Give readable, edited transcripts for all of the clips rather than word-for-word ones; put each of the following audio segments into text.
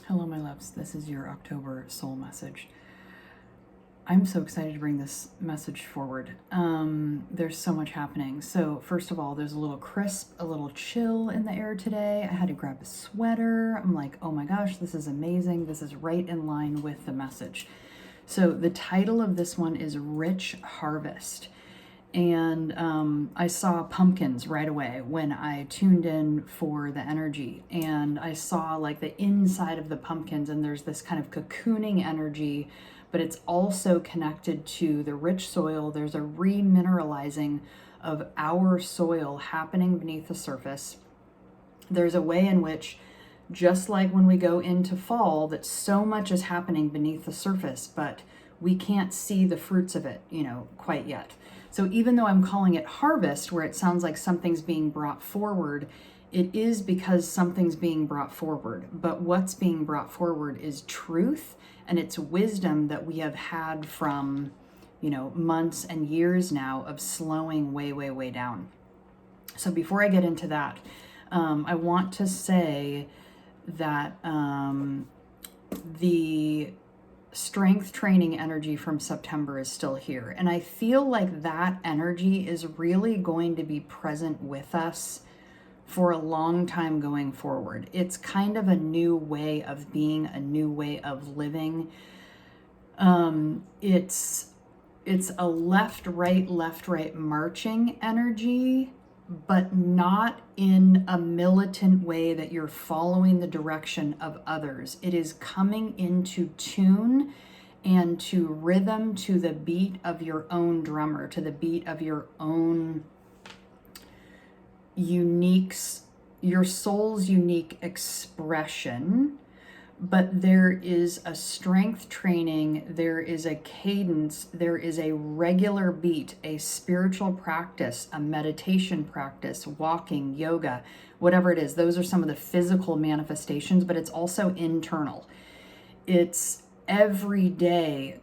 Hello, my loves. This is your October soul message. I'm so excited to bring this message forward. There's so much happening. So, first of all, there's a little crisp, a little chill in the air today. I had to grab a sweater. I'm like, oh my gosh, this is amazing. This is right in line with the message. So, the title of this one is Rich Harvest. And I saw pumpkins right away when I tuned in for the energy, and I saw like the inside of the pumpkins, and there's this kind of cocooning energy, but it's also connected to the rich soil. There's a remineralizing of our soil happening beneath the surface. There's a way in which, just like when we go into fall, that so much is happening beneath the surface, but we can't see the fruits of it, quite yet. So even though I'm calling it harvest, where it sounds like something's being brought forward, it is because something's being brought forward. But what's being brought forward is truth, and it's wisdom that we have had from, months and years now of slowing way, way, way down. So before I get into that, I want to say that the strength training energy from September is still here. And I feel like that energy is really going to be present with us for a long time going forward. It's kind of a new way of being, a new way of living. It's a left, right marching energy, but not in a militant way that you're following the direction of others. It is coming into tune and to rhythm, to the beat of your own drummer, to the beat of your own your soul's unique expression. But there is a strength training, there is a cadence, there is a regular beat, a spiritual practice, a meditation practice, walking, yoga, whatever it is. Those are some of the physical manifestations, but it's also internal. It's every day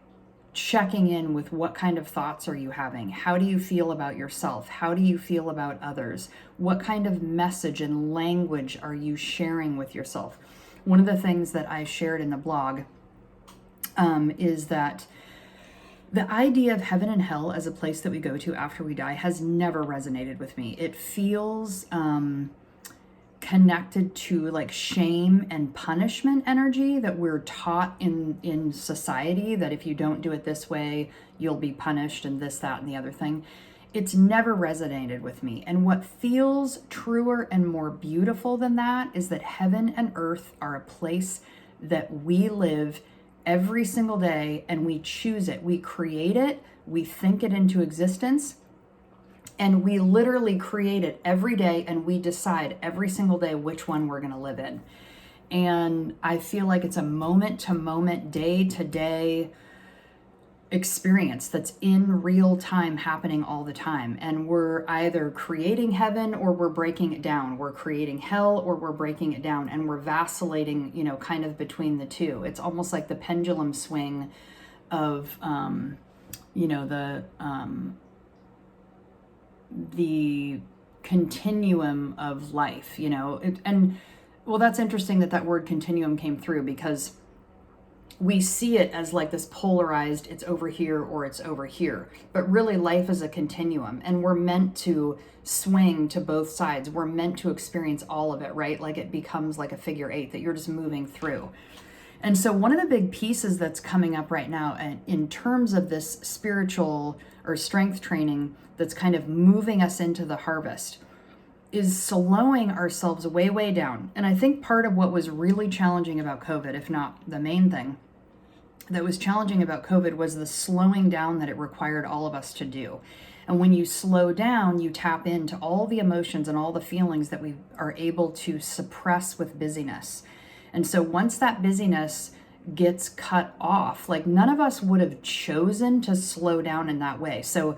checking in with what kind of thoughts are you having? How do you feel about yourself? How do you feel about others? What kind of message and language are you sharing with yourself? One of the things that I shared in the blog is that the idea of heaven and hell as a place that we go to after we die has never resonated with me. It feels connected to like shame and punishment energy that we're taught in society, that if you don't do it this way, you'll be punished, and this, that, and the other thing. It's never resonated with me. And what feels truer and more beautiful than that is that heaven and earth are a place that we live every single day, and we choose it. We create it, we think it into existence, and we literally create it every day, and we decide every single day which one we're going to live in. And I feel like it's a moment to moment, day to day experience that's in real time, happening all the time. And we're either creating heaven or we're breaking it down. We're creating hell or we're breaking it down, and we're vacillating, kind of between the two. It's almost like the pendulum swing of the continuum of life, that's interesting that word continuum came through, because we see it as like this polarized, it's over here or it's over here. But really life is a continuum, and we're meant to swing to both sides. We're meant to experience all of it, right? Like it becomes like a figure eight that you're just moving through. And so one of the big pieces that's coming up right now, and in terms of this spiritual or strength training that's kind of moving us into the harvest, is slowing ourselves way, way down. And I think part of what was really challenging about COVID, if not the main thing that was challenging about COVID, was the slowing down that it required all of us to do. And when you slow down, you tap into all the emotions and all the feelings that we are able to suppress with busyness. And so once that busyness gets cut off, like none of us would have chosen to slow down in that way. So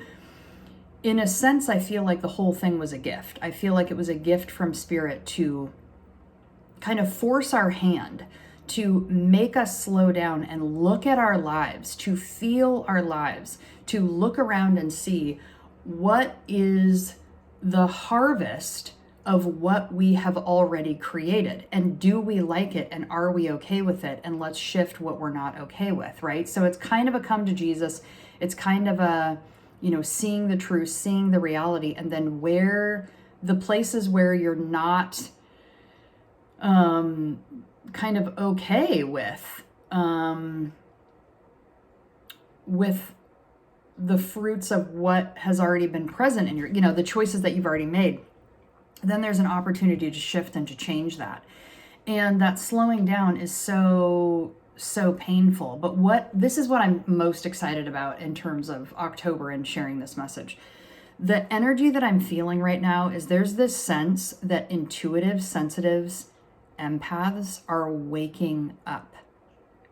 in a sense, I feel like the whole thing was a gift. I feel like it was a gift from Spirit to kind of force our hand, to make us slow down and look at our lives, to feel our lives, to look around and see what is the harvest of what we have already created. And do we like it? And are we okay with it? And let's shift what we're not okay with, right? So it's kind of a come to Jesus. It's kind of a, seeing the truth, seeing the reality, and then where the places where you're not kind of okay with the fruits of what has already been present in your, the choices that you've already made. Then there's an opportunity to shift and to change that. And that slowing down is so painful. But this is what I'm most excited about in terms of October and sharing this message. The energy that I'm feeling right now is there's this sense that intuitive, sensitives, empaths are waking up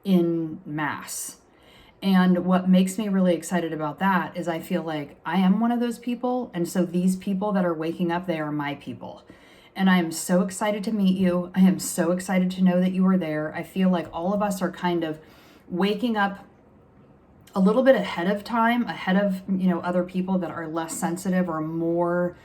in mass. And what makes me really excited about that is I feel like I am one of those people. And so these people that are waking up, they are my people. And I am so excited to meet you. I am so excited to know that you are there. I feel like all of us are kind of waking up a little bit ahead of time, ahead of, other people that are less sensitive or more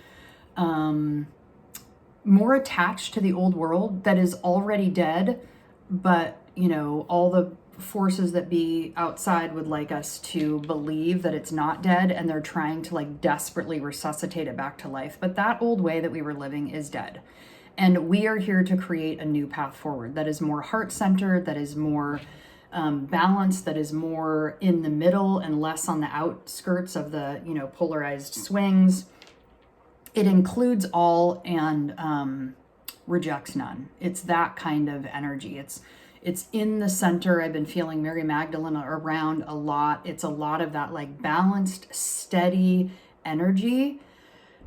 attached to the old world that is already dead. But, all the forces that be outside would like us to believe that it's not dead, and they're trying to like desperately resuscitate it back to life. But that old way that we were living is dead, and we are here to create a new path forward that is more heart-centered, that is more balanced, that is more in the middle and less on the outskirts of the polarized swings. It includes all and rejects none. It's that kind of energy. It's in the center. I've been feeling Mary Magdalene around a lot. It's a lot of that like balanced, steady energy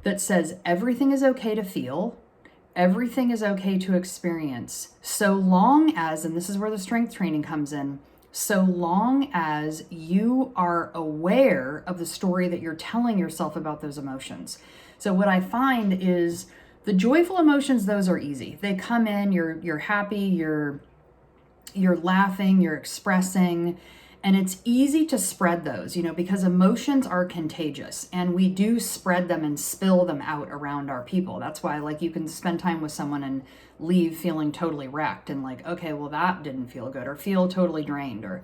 that says everything is okay to feel, everything is okay to experience, so long as, and this is where the strength training comes in, so long as you are aware of the story that you're telling yourself about those emotions. So what I find is the joyful emotions, those are easy. They come in, you're happy, you're laughing, you're expressing, and it's easy to spread those, because emotions are contagious, and we do spread them and spill them out around our people. That's why, like, you can spend time with someone and leave feeling totally wrecked and like, okay, well, that didn't feel good, or feel totally drained, or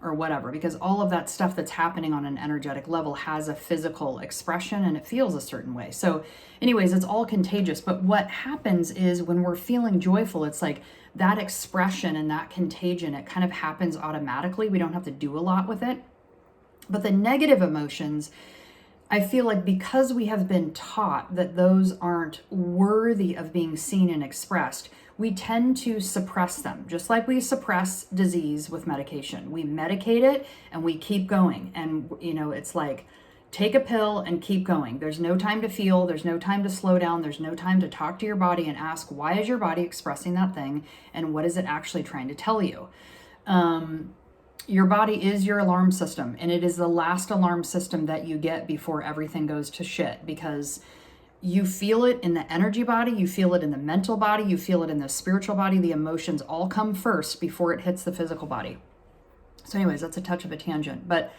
whatever, because all of that stuff that's happening on an energetic level has a physical expression and it feels a certain way. So anyways, it's all contagious. But what happens is when we're feeling joyful, it's like that expression and that contagion, it kind of happens automatically. We don't have to do a lot with it. But the negative emotions, I feel like because we have been taught that those aren't worthy of being seen and expressed, we tend to suppress them, just like we suppress disease with medication. We medicate it and we keep going. And, it's like, take a pill and keep going. There's no time to feel. There's no time to slow down. There's no time to talk to your body and ask, why is your body expressing that thing? And what is it actually trying to tell you? Your body is your alarm system, and it is the last alarm system that you get before everything goes to shit, because you feel it in the energy body, you feel it in the mental body, you feel it in the spiritual body. The emotions all come first before it hits the physical body. So anyways, that's a touch of a tangent. But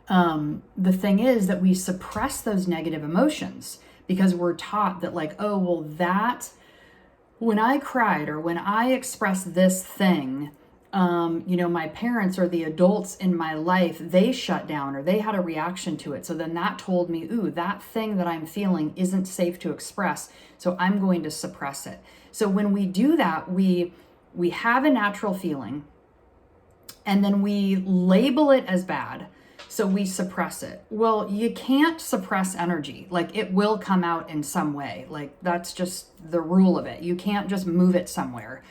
the thing is that we suppress those negative emotions because we're taught that, like, oh, well, that, when I cried or when I expressed this thing, my parents or the adults in my life, they shut down or they had a reaction to it. So then that told me, ooh, that thing that I'm feeling isn't safe to express, so I'm going to suppress it. So when we do that, we have a natural feeling and then we label it as bad. So we suppress it. Well, you can't suppress energy. Like, it will come out in some way. Like, that's just the rule of it. You can't just move it somewhere.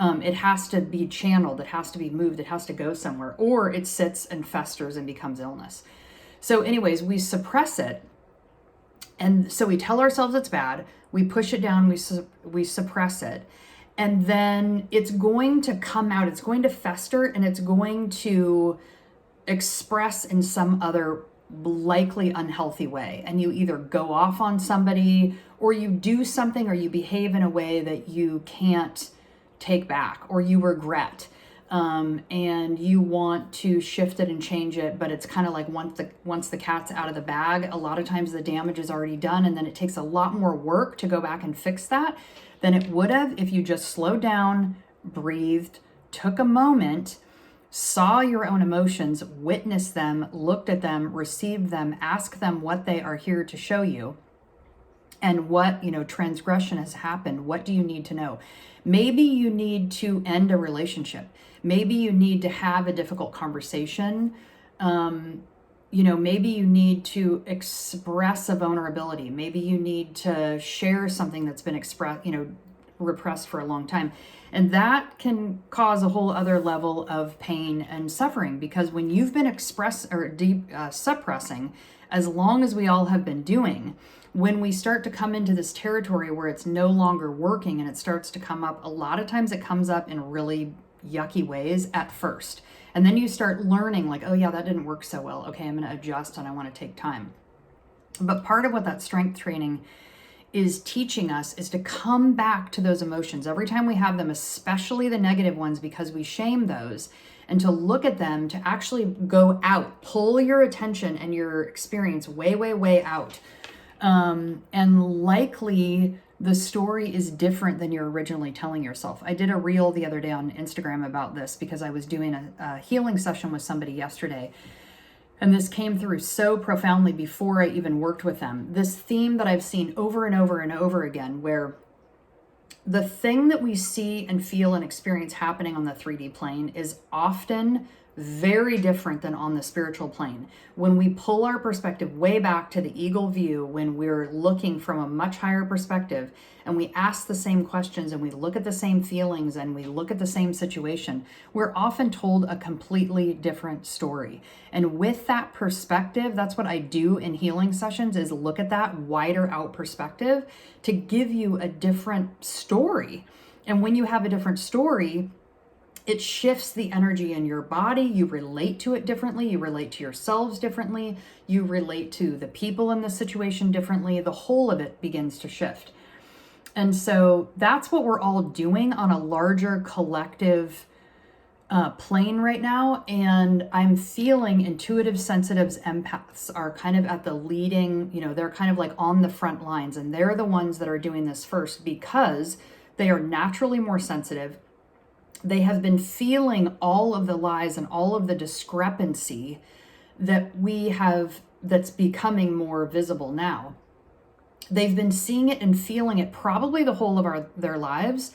It has to be channeled, it has to be moved, it has to go somewhere, or it sits and festers and becomes illness. So anyways, we suppress it. And so we tell ourselves it's bad, we push it down, we suppress it. And then it's going to come out, it's going to fester, and it's going to express in some other likely unhealthy way. And you either go off on somebody, or you do something, or you behave in a way that you can't take back or you regret. and you want to shift it and change it, but it's kind of like once the cat's out of the bag, a lot of times the damage is already done, and then it takes a lot more work to go back and fix that than it would have if you just slowed down, breathed, took a moment, saw your own emotions, witnessed them, looked at them, received them, asked them what they are here to show you, and what, transgression has happened. What do you need to know? Maybe you need to end a relationship. Maybe you need to have a difficult conversation. Maybe you need to express a vulnerability. Maybe you need to share something that's been repressed for a long time. And that can cause a whole other level of pain and suffering, because when you've been suppressing, as long as we all have been doing, when we start to come into this territory where it's no longer working and it starts to come up, a lot of times it comes up in really yucky ways at first. And then you start learning like, oh yeah, that didn't work so well. Okay, I'm going to adjust and I want to take time. But part of what that strength training is teaching us is to come back to those emotions every time we have them, especially the negative ones, because we shame those, and to look at them, to actually go out, pull your attention and your experience way, way, way out. And likely the story is different than you're originally telling yourself. I did a reel the other day on Instagram about this because I was doing a healing session with somebody yesterday. And this came through so profoundly before I even worked with them. This theme that I've seen over and over and over again, where the thing that we see and feel and experience happening on the 3D plane is often very different than on the spiritual plane. When we pull our perspective way back to the eagle view, when we're looking from a much higher perspective, and we ask the same questions and we look at the same feelings and we look at the same situation, we're often told a completely different story. And with that perspective, that's what I do in healing sessions, is look at that wider out perspective to give you a different story. And when you have a different story, it shifts the energy in your body. You relate to it differently. You relate to yourselves differently. You relate to the people in the situation differently. The whole of it begins to shift. And so that's what we're all doing on a larger collective plane right now. And I'm feeling intuitive, sensitives, empaths are kind of at the leading, they're kind of like on the front lines. And they're the ones that are doing this first because they are naturally more sensitive. They have been feeling all of the lies and all of the discrepancy that we have, that's becoming more visible now. They've been seeing it and feeling it probably the whole of their lives,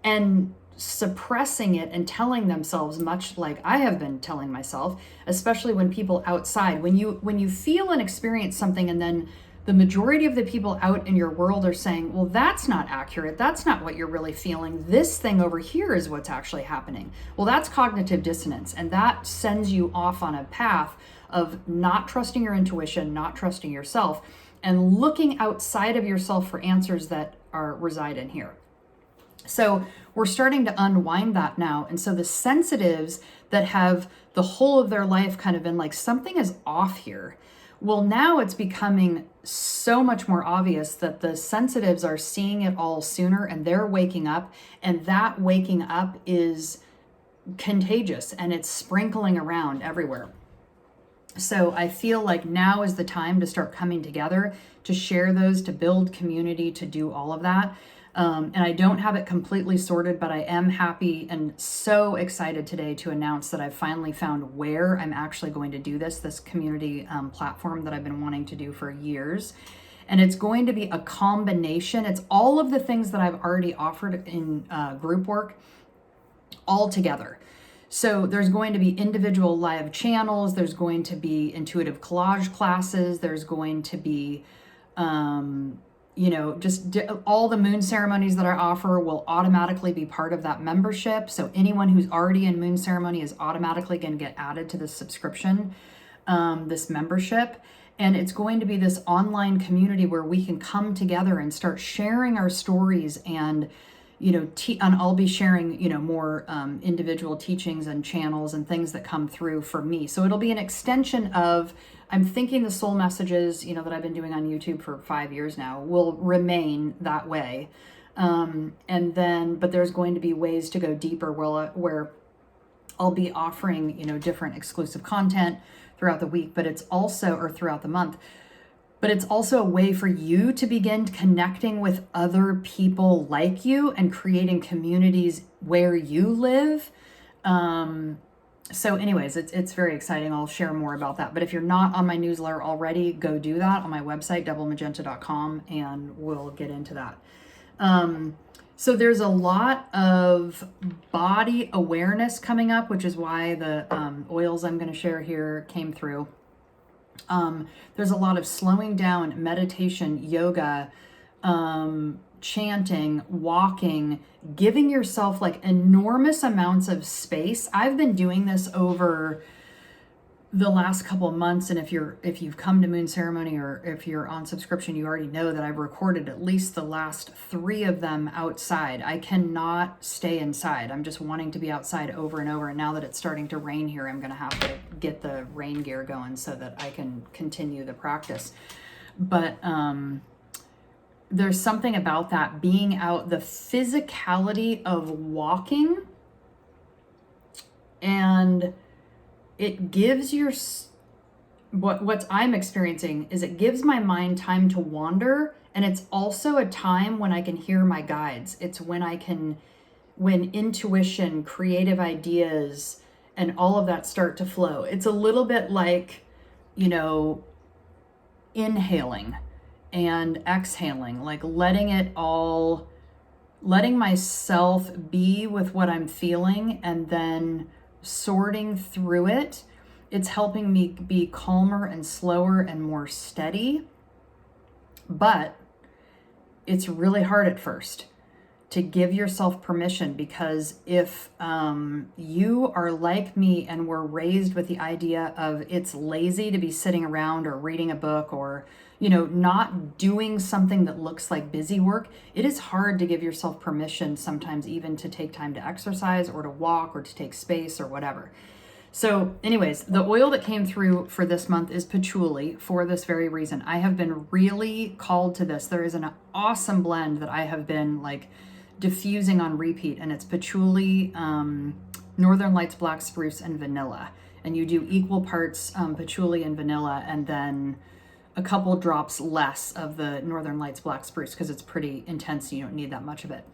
and suppressing it and telling themselves, much like I have been telling myself, especially when people outside, when you feel and experience something, and then the majority of the people out in your world are saying, well, that's not accurate. That's not what you're really feeling. This thing over here is what's actually happening. Well, that's cognitive dissonance. And that sends you off on a path of not trusting your intuition, not trusting yourself, and looking outside of yourself for answers that reside in here. So we're starting to unwind that now. And so the sensitives that have the whole of their life kind of been like, something is off here. Well, now it's becoming so much more obvious that the sensitives are seeing it all sooner, and they're waking up, and that waking up is contagious and it's sprinkling around everywhere. So I feel like now is the time to start coming together, to share those, to build community, to do all of that. And I don't have it completely sorted, but I am happy and so excited today to announce that I've finally found where I'm actually going to do this community platform that I've been wanting to do for years. And it's going to be a combination. It's all of the things that I've already offered in group work all together. So there's going to be individual live channels. There's going to be intuitive collage classes. There's going to be all the moon ceremonies that I offer will automatically be part of that membership. So anyone who's already in moon ceremony is automatically going to get added to this subscription, this membership. And it's going to be this online community where we can come together and start sharing our stories, and and I'll be sharing, more individual teachings and channels and things that come through for me. So it'll be an extension of, I'm thinking the soul messages, that I've been doing on YouTube for 5 years now will remain that way. But there's going to be ways to go deeper where I'll be offering, different exclusive content throughout the week, but it's also, or throughout the month, but it's also a way for you to begin connecting with other people like you and creating communities where you live. So anyways, it's very exciting. I'll share more about that. But if you're not on my newsletter already, go do that on my website, doublemagenta.com, and we'll get into that. So there's a lot of body awareness coming up, which is why the oils I'm going to share here came through. There's a lot of slowing down, meditation, yoga, chanting, walking, giving yourself like enormous amounts of space. I've been doing this over the last couple of months, and if you've come to Moon Ceremony or if you're on subscription, you already know that I've recorded at least the last 3 of them outside. I cannot stay inside. I'm just wanting to be outside over and over, and now that it's starting to rain here, I'm going to have to get the rain gear going so that I can continue the practice. But there's something about that being out, the physicality of walking, and it gives your, what I'm experiencing is it gives my mind time to wander, and it's also a time when I can hear my guides. It's when when intuition, creative ideas, and all of that start to flow. It's a little bit like, inhaling and exhaling, like letting myself be with what I'm feeling and then sorting through it. It's helping me be calmer and slower and more steady. But it's really hard at first to give yourself permission, because if you are like me and were raised with the idea of it's lazy to be sitting around or reading a book or not doing something that looks like busy work, it is hard to give yourself permission sometimes even to take time to exercise or to walk or to take space or whatever. So anyways, the oil that came through for this month is patchouli for this very reason. I have been really called to this. There is an awesome blend that I have been like diffusing on repeat, and it's patchouli, Northern Lights black spruce, and vanilla. And you do equal parts patchouli and vanilla, and then a couple drops less of the Northern Lights black spruce because it's pretty intense and you don't need that much of it.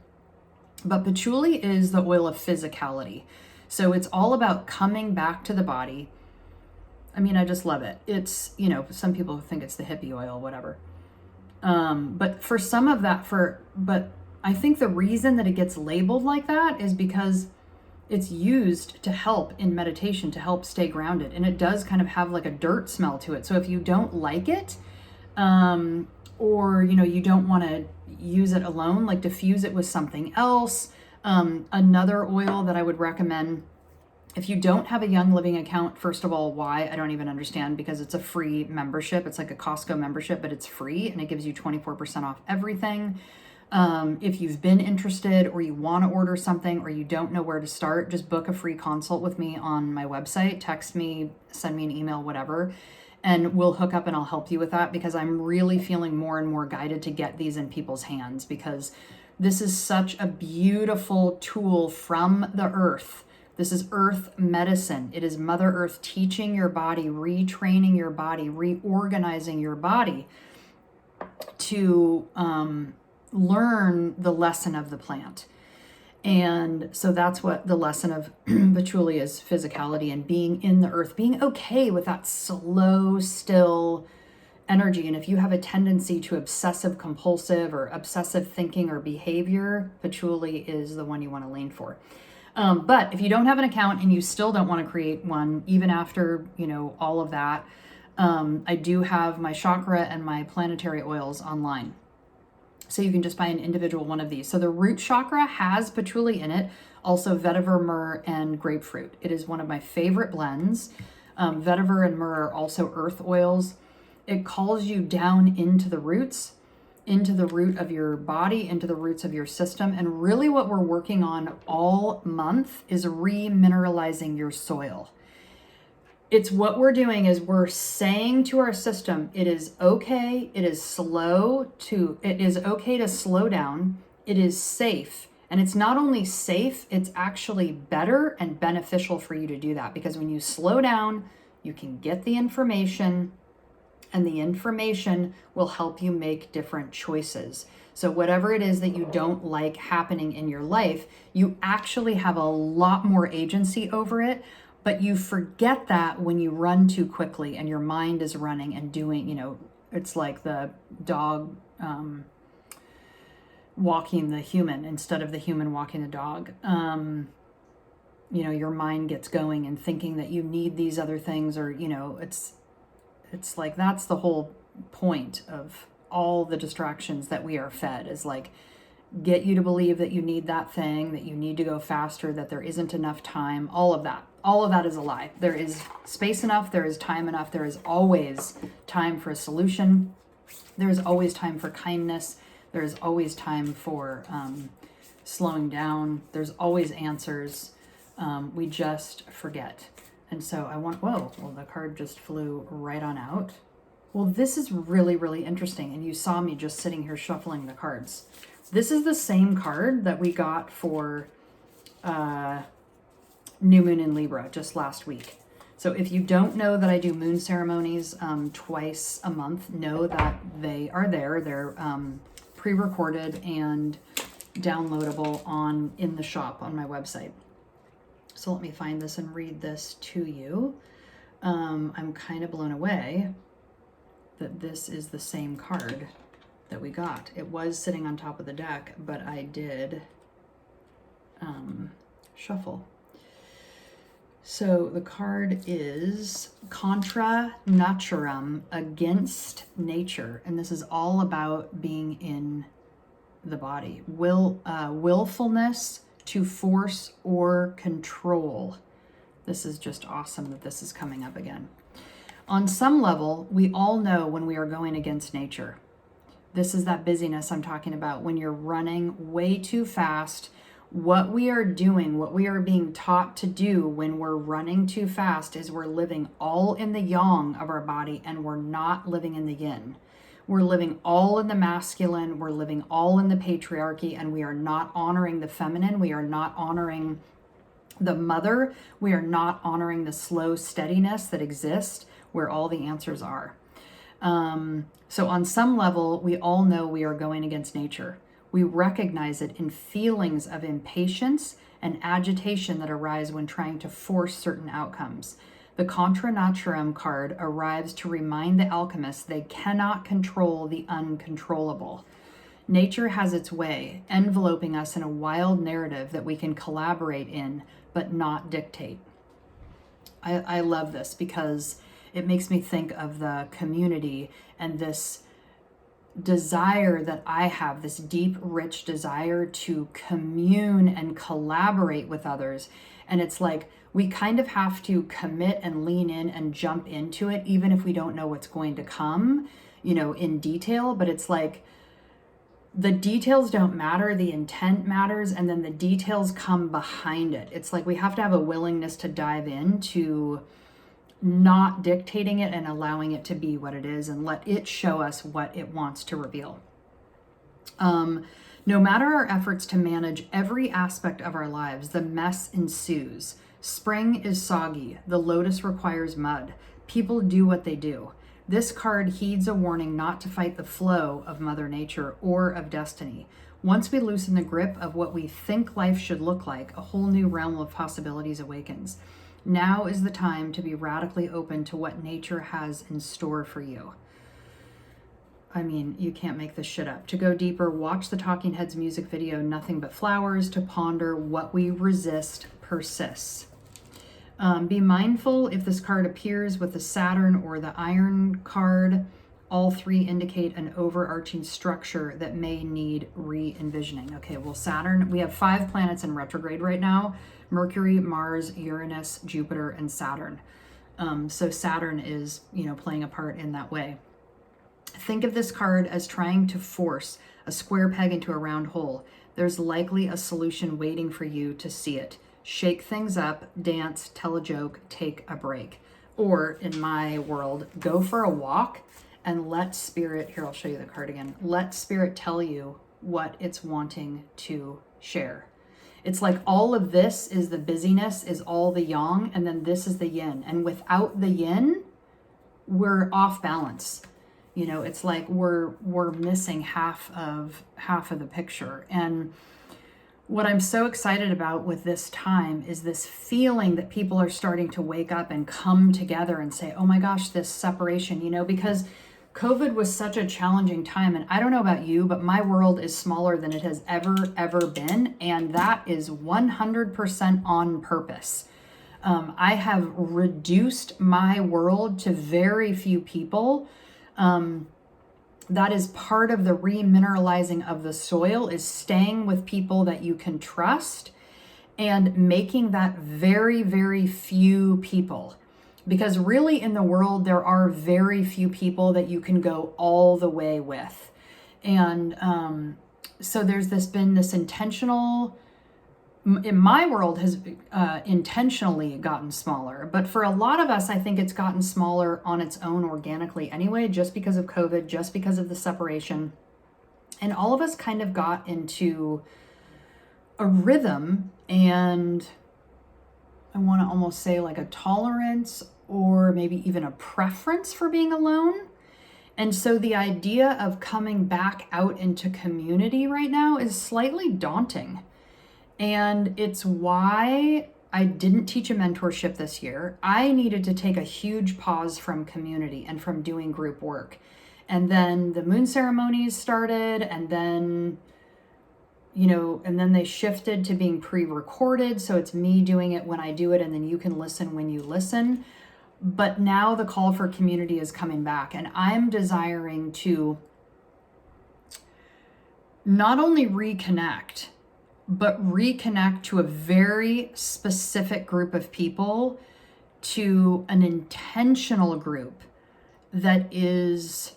But patchouli is the oil of physicality. So it's all about coming back to the body. I mean, I just love it. It's, some people think it's the hippie oil, whatever. But for some of that, but I think the reason that it gets labeled like that is because it's used to help in meditation, to help stay grounded. And it does kind of have like a dirt smell to it. So if you don't like it, or, you don't want to use it alone, like diffuse it with something else. Another oil that I would recommend, if you don't have a Young Living account, first of all, why? I don't even understand, because it's a free membership. It's like a Costco membership, but it's free and it gives you 24% off everything. If you've been interested or you want to order something or you don't know where to start, just book a free consult with me on my website, text me, send me an email, whatever, and we'll hook up and I'll help you with that, because I'm really feeling more and more guided to get these in people's hands, because this is such a beautiful tool from the earth. This is earth medicine. It is Mother Earth teaching your body, retraining your body, reorganizing your body to learn the lesson of the plant. And so that's what the lesson of patchouli is, physicality and being in the earth, being okay with that slow, still energy. And if you have a tendency to obsessive compulsive or obsessive thinking or behavior, patchouli is the one you want to lean for. But if you don't have an account and you still don't want to create one, even after, all of that, I do have my chakra and my planetary oils online. So you can just buy an individual one of these. So the root chakra has patchouli in it, also vetiver, myrrh, and grapefruit. It is one of my favorite blends. Vetiver and myrrh are also earth oils. It calls you down into the roots, into the root of your body, into the roots of your system. And really what we're working on all month is remineralizing your soil. It's what we're doing is we're saying to our system, it is okay to slow down, it is safe, And it's not only safe, it's actually better and beneficial for you to do that, because when you slow down, you can get the information, and the information will help you make different choices. So whatever it is that you don't like happening in your life, you actually have a lot more agency over it, but you forget that when you run too quickly and your mind is running and doing, it's like the dog walking the human instead of the human walking the dog. Your mind gets going and thinking that you need these other things, or, it's like, that's the whole point of all the distractions that we are fed, is like, get you to believe that you need that thing, that you need to go faster, that there isn't enough time, all of that is a lie. There is space enough, there is time enough, there is always time for a solution, there is always time for kindness, there is always time for slowing down, there's always answers. We just forget. And so the card just flew right on out. Well, this is really, really interesting. And you saw me just sitting here shuffling the cards. This is the same card that we got for New Moon in Libra just last week. So if you don't know that I do moon ceremonies twice a month, know that they are there. They're pre-recorded and downloadable in the shop on my website. So let me find this and read this to you. I'm kind of blown away that this is the same card that we got. It was sitting on top of the deck, but I did shuffle. So the card is Contra Naturam, against nature. And this is all about being in the body. Willfulness to force or control. This is just awesome that this is coming up again. On some level, we all know when we are going against nature. This is that busyness I'm talking about. When you're running way too fast, what we are doing, what we are being taught to do when we're running too fast, is we're living all in the yang of our body and we're not living in the yin. We're living all in the masculine, we're living all in the patriarchy, and we are not honoring the feminine, we are not honoring the mother, we are not honoring the slow steadiness that exists where all the answers are. So on some level, we all know we are going against nature. We recognize it in feelings of impatience and agitation that arise when trying to force certain outcomes. The Contra Naturam card arrives to remind the alchemists they cannot control the uncontrollable. Nature has its way, enveloping us in a wild narrative that we can collaborate in, but not dictate. I love this because it makes me think of the community and this desire that I have, this deep, rich desire to commune and collaborate with others. And it's like, we kind of have to commit and lean in and jump into it, even if we don't know what's going to come, in detail. But it's like, the details don't matter, the intent matters, and then the details come behind it. It's like we have to have a willingness to dive into not dictating it and allowing it to be what it is and let it show us what it wants to reveal. No matter our efforts to manage every aspect of our lives, the mess ensues. Spring is soggy. The lotus requires mud. People do what they do. This card heeds a warning not to fight the flow of Mother Nature or of destiny. Once we loosen the grip of what we think life should look like, a whole new realm of possibilities awakens. Now is the time to be radically open to what nature has in store for you. I mean, you can't make this shit up. To go deeper, watch the Talking Heads music video, Nothing But Flowers, to ponder what we resist persists. Be mindful if this card appears with the Saturn or the Iron card. All three indicate an overarching structure that may need re-envisioning. Okay, well, Saturn, we have 5 planets in retrograde right now: Mercury, Mars, Uranus, Jupiter, and Saturn. So Saturn is, playing a part in that way. Think of this card as trying to force a square peg into a round hole. There's likely a solution waiting for you to see it. Shake things up, dance, tell a joke, take a break. Or, in my world, go for a walk and let spirit, here I'll show you the card again, let spirit tell you what it's wanting to share. It's like all of this is the busyness, is all the yang, and then this is the yin. And without the yin, we're off balance. You know, it's like we're missing half of the picture. And what I'm so excited about with this time is this feeling that people are starting to wake up and come together and say, oh my gosh, this separation, you know, because COVID was such a challenging time. And I don't know about you, but my world is smaller than it has ever been. And that is 100% on purpose. I have reduced my world to very few people. That is part of the remineralizing of the soil, is staying with people that you can trust and making that very, very few people. Because really in the world, there are very few people that you can go all the way with. And so there's been this intentional, in my world has intentionally gotten smaller. But for a lot of us, I think it's gotten smaller on its own organically anyway, just because of COVID, just because of the separation. And all of us kind of got into a rhythm, and I want to almost say like a tolerance or maybe even a preference for being alone. And so the idea of coming back out into community right now is slightly daunting. And it's why I didn't teach a mentorship this year. I needed to take a huge pause from community and from doing group work. And then the moon ceremonies started, and then, you know, and then they shifted to being pre-recorded. So it's me doing it when I do it, and then you can listen when you listen. But now the call for community is coming back, and I'm desiring to not only reconnect, but reconnect to a very specific group of people, to an intentional group that is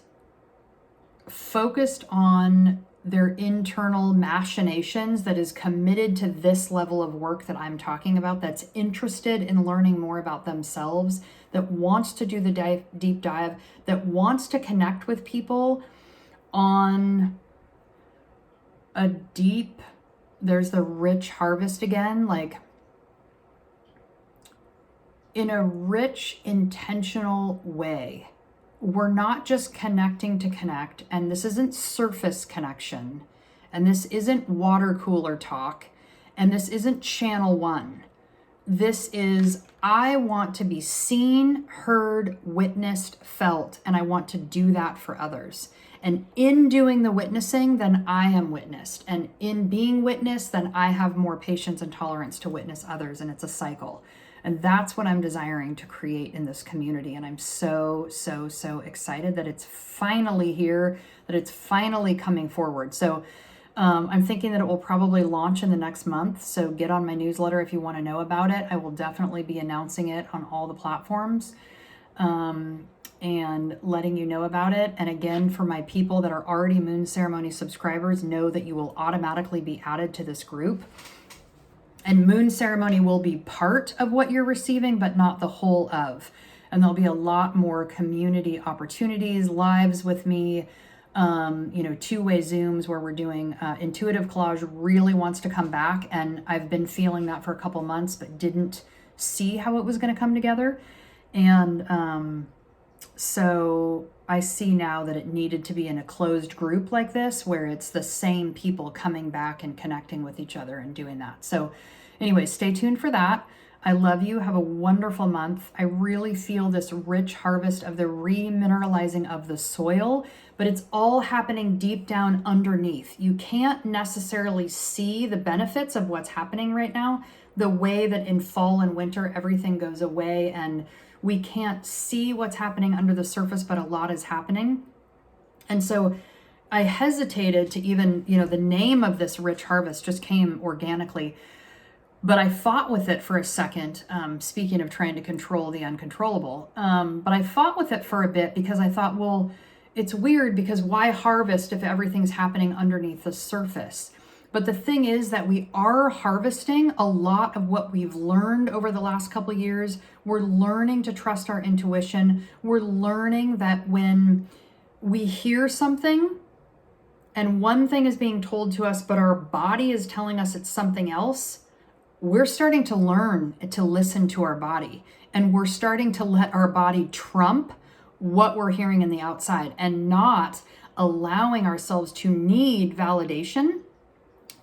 focused on their internal machinations, that is committed to this level of work that I'm talking about, that's interested in learning more about themselves, that wants to do the deep dive, that wants to connect with people on a deep, there's the rich harvest again, like in a rich, intentional way. We're not just connecting to connect, and this isn't surface connection, and this isn't water cooler talk, and this isn't channel one. This is, I want to be seen, heard, witnessed, felt, and I want to do that for others. And in doing the witnessing, then I am witnessed. And in being witnessed, then I have more patience and tolerance to witness others, and it's a cycle. And that's what I'm desiring to create in this community. And I'm so excited that it's finally here, that it's finally coming forward. So I'm thinking that it will probably launch in the next month. So get on my newsletter if you want to know about it. I will definitely be announcing it on all the platforms and letting you know about it. And again, for my people that are already Moon Ceremony subscribers, know that you will automatically be added to this group. And Moon Ceremony will be part of what you're receiving, but not the whole of. And there'll be a lot more community opportunities, lives with me, two-way Zooms where we're doing Intuitive Collage really wants to come back. And I've been feeling that for a couple months, but didn't see how it was going to come together. And so I see now that it needed to be in a closed group like this, where it's the same people coming back and connecting with each other and doing that. So anyway, stay tuned for that. I love you. Have a wonderful month. I really feel this rich harvest of the remineralizing of the soil, but it's all happening deep down underneath. You can't necessarily see the benefits of what's happening right now, the way that in fall and winter, everything goes away and we can't see what's happening under the surface, but a lot is happening. And so I hesitated to even, the name of this rich harvest just came organically, but I fought with it for a second. Speaking of trying to control the uncontrollable, but I fought with it for a bit because I thought, well, it's weird because why harvest if everything's happening underneath the surface? But the thing is that we are harvesting a lot of what we've learned over the last couple of years. We're learning to trust our intuition. We're learning that when we hear something, and one thing is being told to us, but our body is telling us it's something else, we're starting to learn to listen to our body. And we're starting to let our body trump what we're hearing in the outside and not allowing ourselves to need validation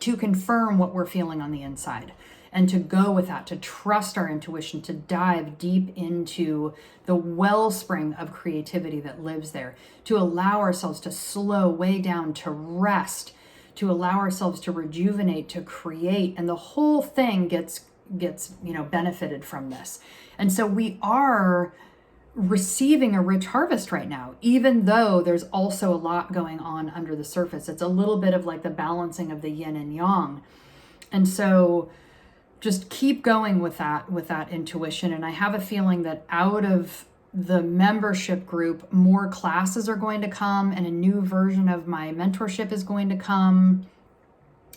to confirm what we're feeling on the inside. And to go with that, to trust our intuition, to dive deep into the wellspring of creativity that lives there, to allow ourselves to slow way down, to rest, to allow ourselves to rejuvenate, to create, and the whole thing gets benefited from this. And so we are receiving a rich harvest right now, even though there's also a lot going on under the surface. It's a little bit of like the balancing of the yin and yang. And so just keep going with that intuition. And I have a feeling that out of the membership group, more classes are going to come, and a new version of my mentorship is going to come,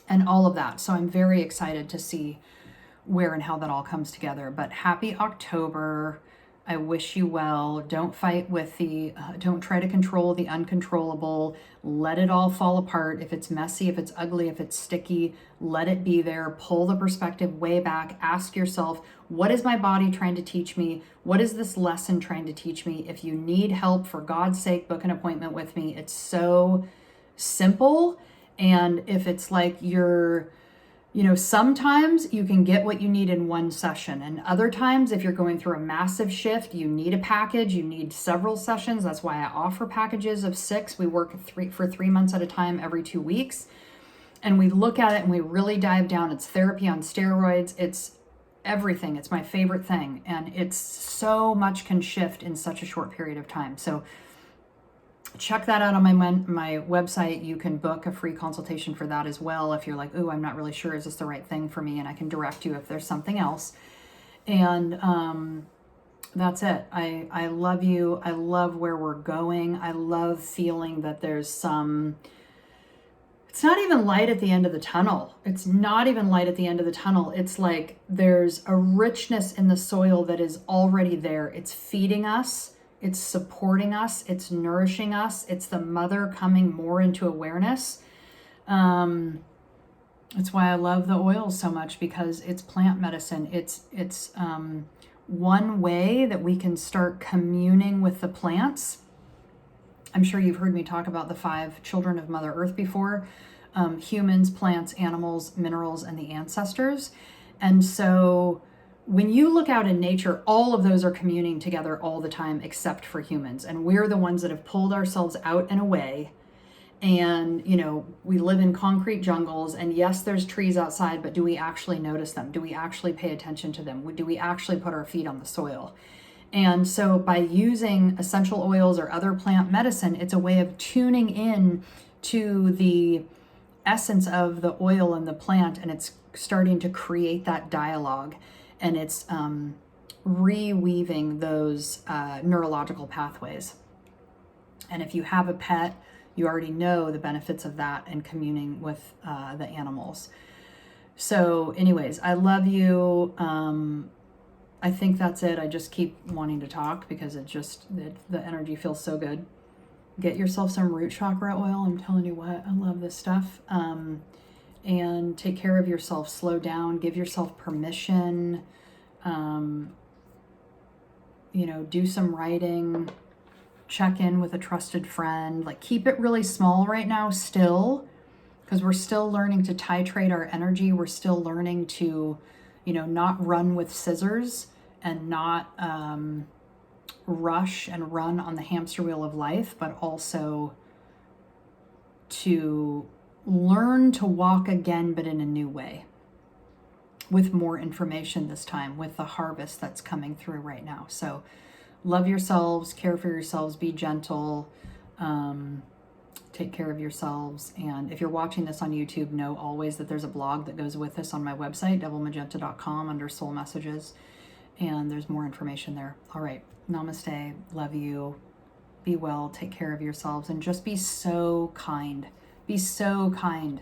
and all of that. So I'm very excited to see where and how that all comes together. But happy October. I wish you well. Don't fight with don't try to control the uncontrollable. Let it all fall apart. If it's messy, if it's ugly, if it's sticky, let it be there. Pull the perspective way back. Ask yourself, what is my body trying to teach me? What is this lesson trying to teach me? If you need help, for God's sake, book an appointment with me. It's so simple. And if it's like sometimes you can get what you need in one session, and other times, if you're going through a massive shift, you need a package, you need several sessions. That's why I offer packages of 6. We work for 3 months at a time, every 2 weeks. And we look at it and we really dive down. It's therapy on steroids. It's everything. It's my favorite thing. And it's so much can shift in such a short period of time. So check that out on my website. You can book a free consultation for that as well. If you're like, ooh, I'm not really sure, is this the right thing for me? And I can direct you if there's something else. And that's it. I love you. I love where we're going. I love feeling that there's it's not even light at the end of the tunnel. It's not even light at the end of the tunnel. It's like there's a richness in the soil that is already there. It's feeding us. It's supporting us. It's nourishing us. It's the mother coming more into awareness. It's why I love the oils so much, because it's plant medicine. It's one way that we can start communing with the plants. I'm sure you've heard me talk about the 5 children of Mother Earth before. Humans, plants, animals, minerals, and the ancestors. And so when you look out in nature, all of those are communing together all the time, except for humans. And we're the ones that have pulled ourselves out and away. And, we live in concrete jungles, and yes, there's trees outside, but do we actually notice them? Do we actually pay attention to them? Do we actually put our feet on the soil? And so by using essential oils or other plant medicine, it's a way of tuning in to the essence of the oil and the plant, and it's starting to create that dialogue. And it's reweaving those neurological pathways. And if you have a pet, you already know the benefits of that and communing with the animals. So anyways, I love you. I think that's it. I just keep wanting to talk because the energy feels so good. Get yourself some root chakra oil. I'm telling you what, I love this stuff. And take care of yourself. Slow down. Give yourself permission. Do some writing. Check in with a trusted friend. Like, keep it really small right now still, because we're still learning to titrate our energy. We're still learning to, not run with scissors and not rush and run on the hamster wheel of life, but also to learn to walk again, but in a new way, with more information this time, with the harvest that's coming through right now. So love yourselves, care for yourselves, be gentle, take care of yourselves. And if you're watching this on YouTube, know always that there's a blog that goes with this on my website, devilmagenta.com, under soul messages. And there's more information there. All right. Namaste. Love you. Be well. Take care of yourselves. And just be so kind. Be so kind.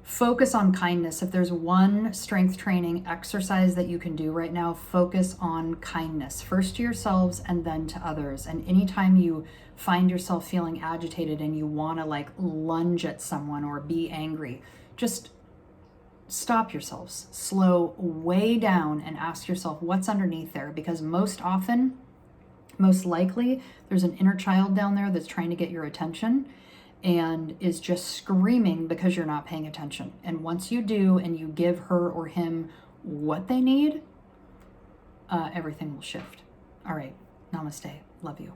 Focus on kindness. If there's one strength training exercise that you can do right now, focus on kindness, first to yourselves and then to others. And anytime you find yourself feeling agitated and you want to like lunge at someone or be angry, just stop yourselves, slow way down, and ask yourself what's underneath there, because most often, most likely, there's an inner child down there that's trying to get your attention and is just screaming because you're not paying attention. And once you do and you give her or him what they need, everything will shift. All right. Namaste. Love you.